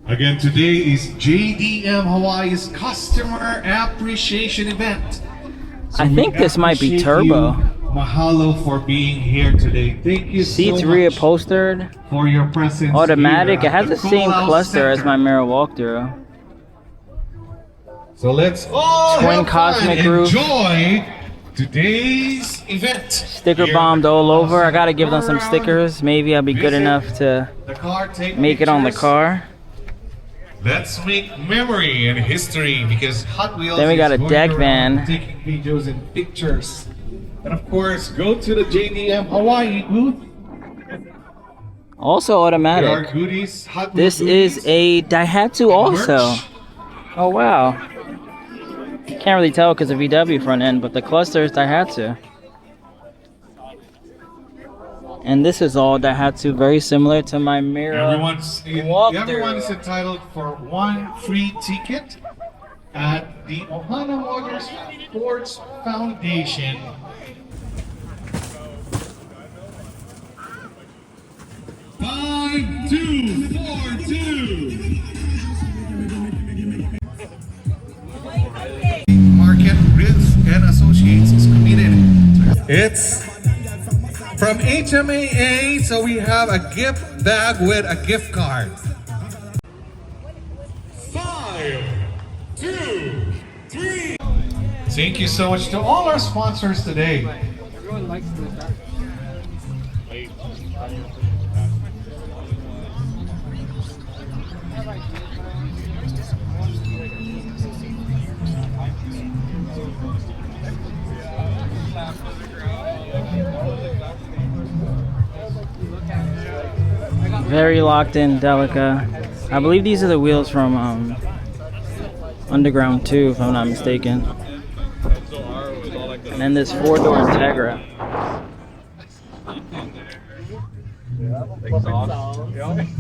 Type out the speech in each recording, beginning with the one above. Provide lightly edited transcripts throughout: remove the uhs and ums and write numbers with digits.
Again, today is JDM Hawaii's Customer Appreciation Event. So I think this might be turbo. Mahalo for being here today. Thank you Seats so much reupholstered. for your presence. Automatic. Here It has at the same Cool House cluster as Center. my mirror walkthrough. So let's all Twin have cosmic fun. roof. Enjoy today's event. Sticker Here bombed all at over. I gotta give them Go some around, stickers. Maybe I'll be good visit enough to the car, take make it on the pictures. car. Let's make memory and history because Hot Wheels Then we got is a going deck around van. taking videos and pictures. And of course, go to the JDM Hawaii booth. Also There are automatic. goodies, Hot This Wheels is a Daihatsu also. merch. Oh wow. Can't really tell because of VW front end, but the cluster is Daihatsu. And this is all Daihatsu, very similar to my mirror. Everyone walkthrough. is entitled for one free ticket at the Ohana Motors Sports Foundation. Five, 2, 4, 2. Market Ritz and Associates is committed. It's from HMAA, so we have a gift bag with a gift card. 5, 2, 3. Thank you so much to all our sponsors today. Everyone likes this. Very locked in, Delica. I believe these are the wheels from Underground 2, if I'm not mistaken. And then this 4-door Integra.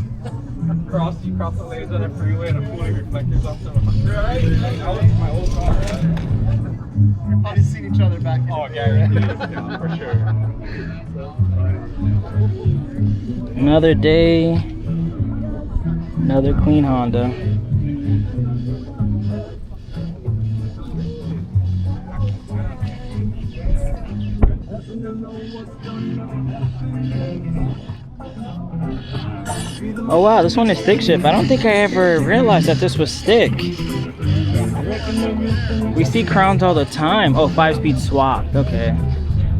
You cross the lanes on a freeway and I'm pulling reflectors off to the right. That was my old car. We've probably seen each other back in yeah, for sure. Another day, another clean Honda. Oh wow, this one is stick shift. I don't think I ever realized that this was stick. We see crowns all the time. Oh, 5-speed swap. Okay.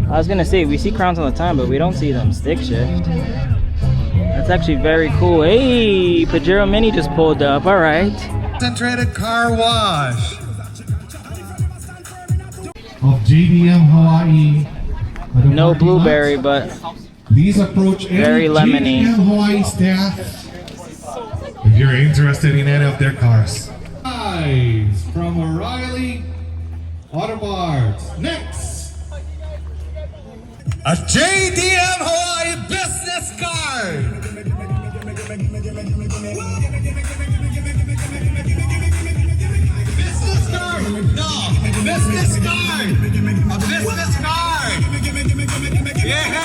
I was gonna say we see crowns all the time, but we don't see them stick shift. That's actually very cool. Hey, Pajero Mini just pulled up. All right. Concentrated car wash of JDM Hawaii. No blueberry, but Please approach very any lemony. JDM Hawaii staff if you're interested in any of their cars. Guys from O'Reilly Auto Parts. Next, a JDM Hawaii business card. Business card? No, business card. A business card. Yeah.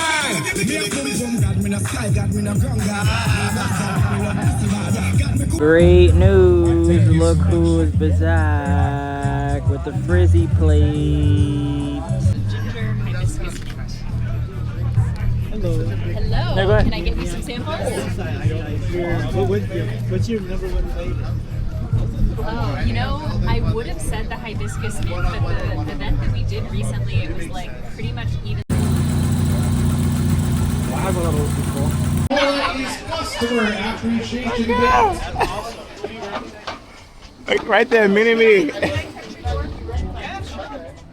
Great news. Look who's back with the frizzy plate. Ginger hibiscus mint. Hello. Hello. No, go ahead. Can I get you some samples? What's your number one flavor? Oh, you know, I would have said the hibiscus mint, but the event that we did recently, it was like pretty much even. I have one of those before. Hawaii's Customer Appreciation Event. Like right there, mini-me.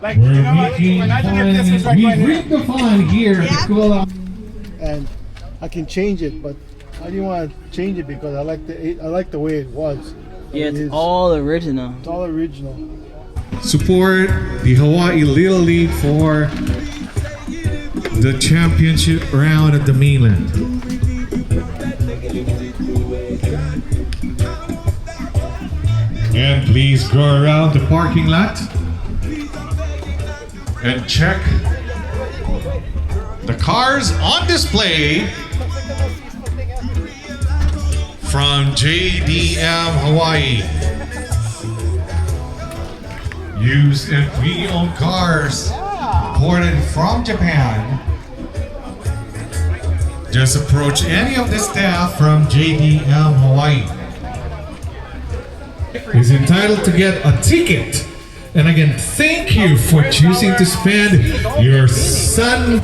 Like, We're you know what? making Imagine fun, if this was right we here. read the fun here at the Cool House. And I can change it, but I didn't want to change it because I like the way it was. Yeah, It is. it's all original. It's all original. Support the Hawaii Little League for the championship round at the mainland. And please go around the parking lot and check cars on display from JDM Hawaii. Used and pre-owned cars imported from Japan. Just approach any of the staff from JDM Hawaii. Is entitled to get a ticket. And again, thank you for choosing to spend your Sun.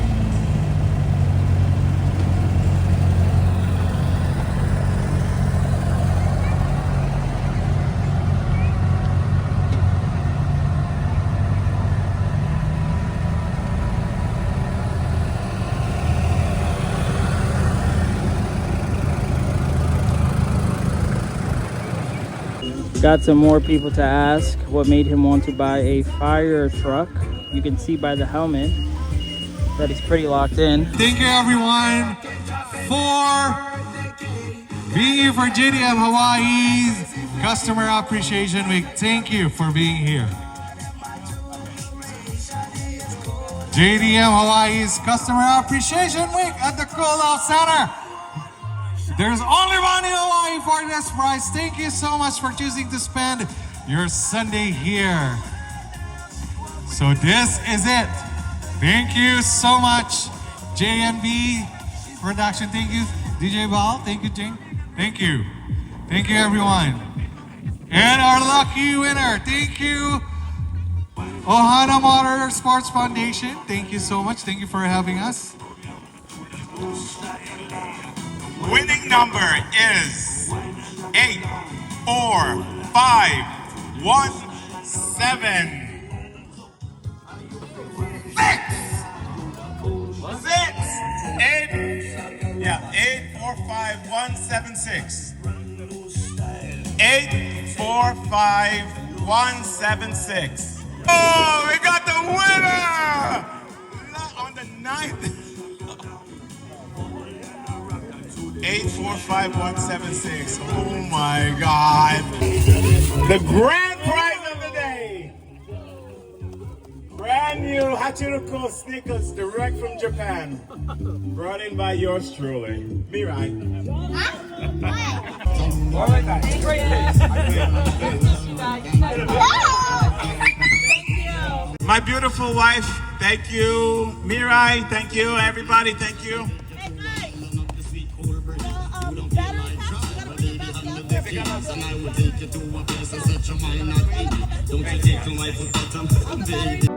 Got some more people to ask what made him want to buy a fire truck. You can see by the helmet that he's pretty locked in. Thank you everyone for being here for JDM Hawaii's Customer Appreciation Week. Thank you for being here. JDM Hawaii's Customer Appreciation Week at the Cool Off Center. There's only one in Hawaii for this price. Thank you so much for choosing to spend your Sunday here. So this is it. Thank you so much, JNB Production. Thank you, DJ Ball. Thank you, Jing. Thank you. Thank you, everyone. And our lucky winner. Thank you, Ohana Motorsports Foundation. Thank you so much. Thank you for having us. Winning number is 84517. 84517. 84517. Oh, we got the winner on the 9th. 84517. Oh my God. The grand prize of the day. Brand new Hachiruko sneakers direct from Japan. Brought in by yours truly. Mirai. My beautiful wife, thank you. Mirai, thank you. Everybody, thank you. And I will take you to a place and set your mind at ease. Don't you take to my foot bottom, baby.